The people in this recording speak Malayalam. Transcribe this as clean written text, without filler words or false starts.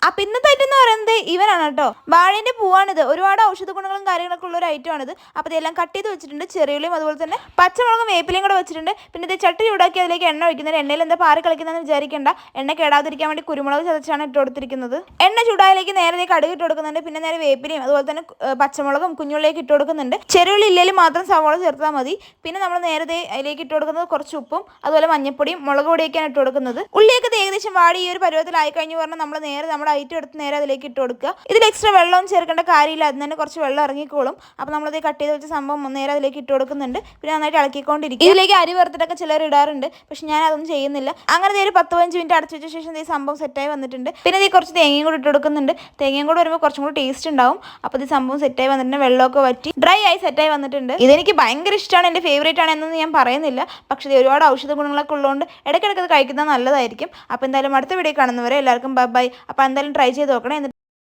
അപ്പം ഇന്നത്തെ ഐറ്റം എന്ന് പറയുന്നത് ഇവനാണ് കേട്ടോ. വാഴേൻ്റെ പൂവാണിത്. ഒരുപാട് ഔഷധ ഗുണങ്ങളും കാര്യങ്ങളൊക്കെ ഉള്ള ഒരു ഐറ്റമാണിത്. അപ്പോൾ ഇതെല്ലാം കട്ട് ചെയ്ത് വെച്ചിട്ടുണ്ട്. ചെറിയുള്ളിയും അതുപോലെ തന്നെ പച്ചമുളകും വേപ്പിലയും കൂടെ വെച്ചിട്ടുണ്ട്. പിന്നെ ഇത് ചട്ടി ചൂടാക്കി അതിലേക്ക് എണ്ണ ഒഴിക്കുന്നത്. എണ്ണയിൽ എന്താ പാറി കളിക്കുന്നതെന്ന് വിചാരിക്കേണ്ട. എണ്ണ കേടാതിരിക്കാൻ വേണ്ടി കുരുമുളക് ചതച്ചാണ് ഇട്ട് കൊടുത്തിരിക്കുന്നത്. എണ്ണ ചൂടായാലേക്ക് നേരെ കടുക് ഇട്ട് കൊടുക്കുന്നുണ്ട്. പിന്നെ നേരെ വേപ്പിലയും അതുപോലെ തന്നെ പച്ചമുളകും കുഞ്ഞുള്ളിലേക്ക് ഇട്ട് കൊടുക്കുന്നുണ്ട്. ചെറിയുള്ളി ഇല്ലെങ്കിൽ മാത്രം സവാള ചേർത്താൽ മതി. പിന്നെ നമ്മൾ നേരത്തെ അതിലേക്ക് ഇട്ട് കൊടുക്കുന്നത് കുറച്ച് ഉപ്പും അതുപോലെ മഞ്ഞപ്പൊടിയും മുളക് പൊടിയൊക്കെയാണ് ഇട്ട് കൊടുക്കുന്നത്. ഉള്ളിയൊക്കെ ഏകദേശം വാടി ഈ ഒരു പരുവത്തിലായി കഴിഞ്ഞ് പറഞ്ഞാൽ നമ്മൾ നേരെ നമ്മുടെ ഐറ്റം എടുത്ത് നേരെ അതിലേക്ക് ഇട്ട് കൊടുക്കുക. ഇതിൽ എക്സ്ട്രാ വെള്ളവും ചേർക്കേണ്ട കാര്യമില്ല. അതിന് തന്നെ കുറച്ച് വെള്ളം ഇറങ്ങിക്കോളും. അപ്പോൾ നമ്മളത് കട്ട് ചെയ്ത് വെച്ച സംഭവം നേരെ അതിലേക്ക് ഇട്ട് കൊടുക്കുന്നുണ്ട്. പിന്നെ നന്നായിട്ട് ഇളക്കിക്കൊണ്ടിരിക്കും. ഇതിലേക്ക് അരി വറുത്തിട്ടൊക്കെ ചിലർ ഇടാറുണ്ട്. പക്ഷെ ഞാൻ അതൊന്നും ചെയ്യുന്നില്ല. അങ്ങനെ ഒരു 10-15 മിനിറ്റ് അടച്ചു വെച്ച ശേഷം ഈ സംഭവം സെറ്റായി വന്നിട്ടുണ്ട്. പിന്നെ ഇത് കുറച്ച് തേങ്ങയും കൂടി ഇട്ട് കൊടുക്കുന്നുണ്ട്. തേങ്ങയും കൂടെ വരുമ്പോൾ കുറച്ചും കൂടി ടേസ്റ്റ് ഉണ്ടാവും. അപ്പോൾ ഈ സംഭവം സെറ്റായി വന്നിട്ടുണ്ട്. വെള്ളമൊക്കെ വറ്റി ഡ്രൈ ആയി സെറ്റായി വന്നിട്ടുണ്ട്. ഇതെനിക്ക് ഭയങ്കര ഇഷ്ടമാണ്. എൻ്റെ ഫേവറേറ്റ് ആണ് എന്നൊന്നും ഞാൻ പറയുന്നില്ല. പക്ഷേ ഇത് ഒരുപാട് ഔഷധ ഗുണങ്ങളൊക്കെ ഉള്ളതുകൊണ്ട് ഇടയ്ക്കിടയ്ക്ക് അത് കഴിക്കുന്നത് നല്ലതായിരിക്കും. അപ്പോൾ എന്തായാലും അടുത്ത വീഡിയോ കാണുന്നവരെ എല്ലാവർക്കും ബൈ. അപ്പോൾ എന്തായാലും ട്രൈ ചെയ്ത് നോക്കണം.